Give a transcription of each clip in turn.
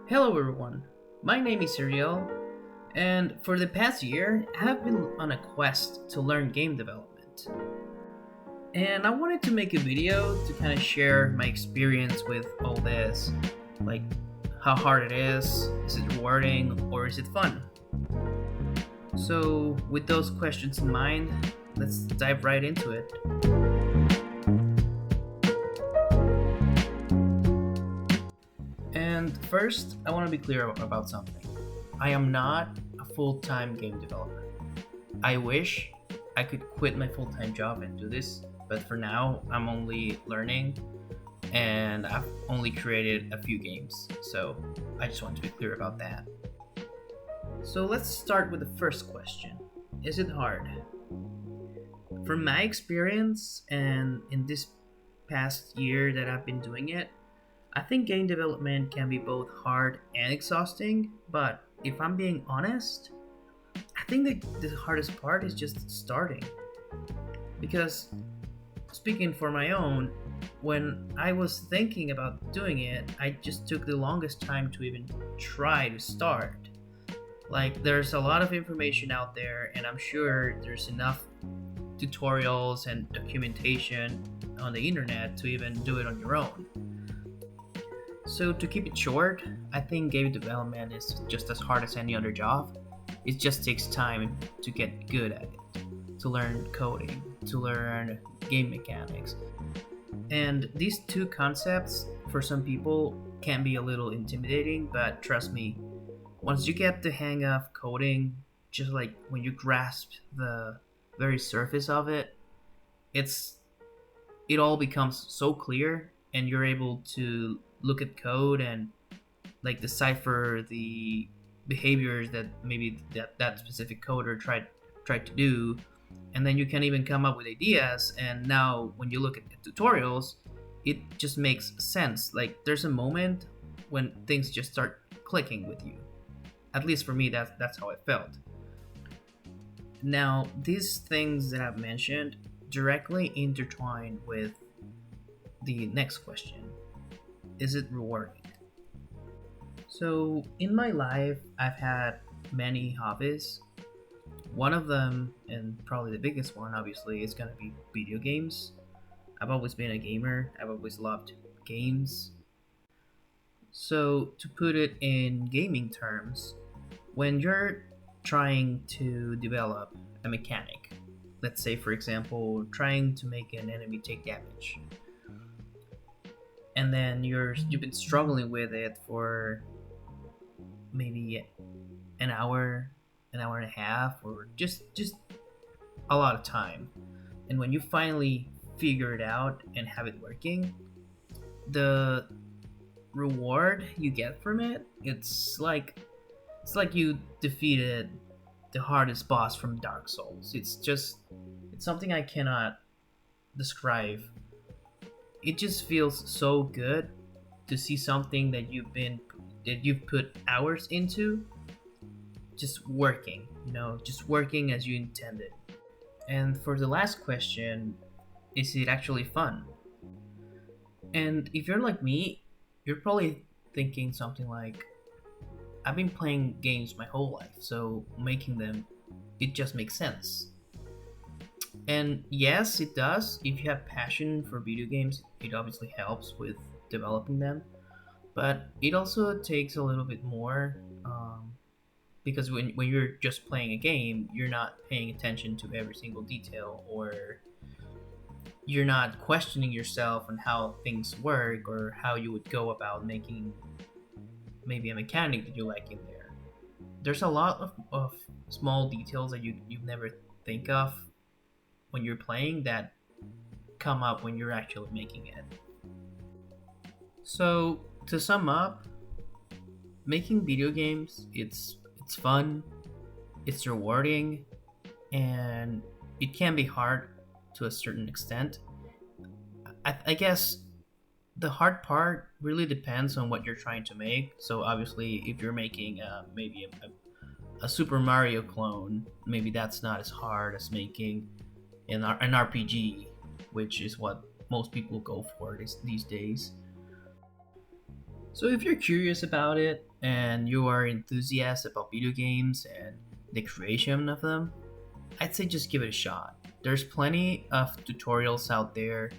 Hello everyone, my name is Ariel, and for the past year, I have been on a quest to learn game development. And I wanted to make a video to kind of share my experience with all this, like how hard it is it rewarding, or is it fun? So, with those questions in mind, let's dive right into it. And first, I want to be clear about something. I am not a full time game developer. I wish I could quit my full time job and do this, but for now, I'm only learning and I've only created a few games, so I just want to be clear about that. So let's start with the first question. Is it hard? From my experience and in this past year that I've been doing it, I think game development can be both hard and exhausting, but if I'm being honest, I think the hardest part is just starting. Because, speaking for my own, when I was thinking about doing it, I just took the longest time to even try to start. Like, there's a lot of information out there, and I'm sure there's enough tutorials and documentation on the internet to even do it on your own. So to keep it short, I think game development is just as hard as any other job. It just takes time to get good at it, to learn coding, to learn game mechanics. And these two concepts, for some people, can be a little intimidating, but trust me, once you get the hang of coding, just like when you grasp the very surface of it, it's it all becomes so clear and you're able to look at code and like decipher the behaviors that maybe that specific coder tried to do, and then you can even come up with ideas. And now when you look at the tutorials, it just makes sense. Like there's a moment when things just start clicking with you. At least for me, that's how it felt. Now these things that I've mentioned directly intertwine with the next question. Is it rewarding? So, in my life, I've had many hobbies. One of them, and probably the biggest one, obviously, is going to be video games. I've always been a gamer, I've always loved games. So, to put it in gaming terms, when you're trying to develop a mechanic, let's say, for example, trying to make an enemy take damage, and then you've been struggling with it for maybe an hour and a half, or just a lot of time. And when you finally figure it out and have it working, the reward you get from it, it's like you defeated the hardest boss from Dark Souls. It's something I cannot describe. It just feels so good to see something that you've put hours into just working, just working as you intended. And for the last question, is it actually fun? And if you're like me, you're probably thinking something like, I've been playing games my whole life, so making them, it just makes sense. And yes, it does. If you have passion for video games, it obviously helps with developing them. But it also takes a little bit more, because when you're just playing a game, you're not paying attention to every single detail, or you're not questioning yourself on how things work or how you would go about making maybe a mechanic that you like in there. There's a lot of small details that you never think of when you're playing that come up when you're actually making it. So to sum up, making video games, it's fun, it's rewarding, and it can be hard to a certain extent. I guess the hard part really depends on what you're trying to make. So obviously, if you're making maybe a Super Mario clone, maybe that's not as hard as making an RPG, which is what most people go for these days. So if you're curious about it and you are enthusiastic about video games and the creation of them, I'd say just give it a shot. There's plenty of tutorials out there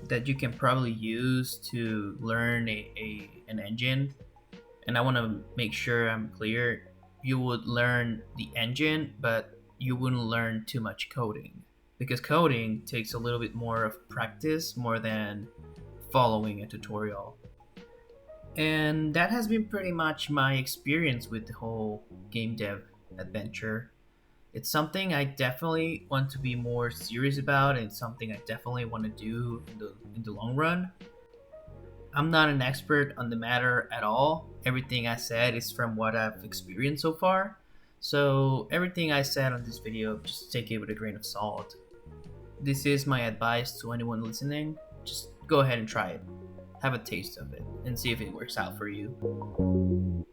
that you can probably use to learn an engine. And I want to make sure I'm clear. You would learn the engine, but you wouldn't learn too much coding. Because coding takes a little bit more of practice more than following a tutorial. And that has been pretty much my experience with the whole game dev adventure. It's something I definitely want to be more serious about, and it's something I definitely want to do in the long run. I'm not an expert on the matter at all. Everything I said is from what I've experienced so far. So everything I said on this video, just take it with a grain of salt. This is my advice to anyone listening. Just go ahead and try it. Have a taste of it and see if it works out for you.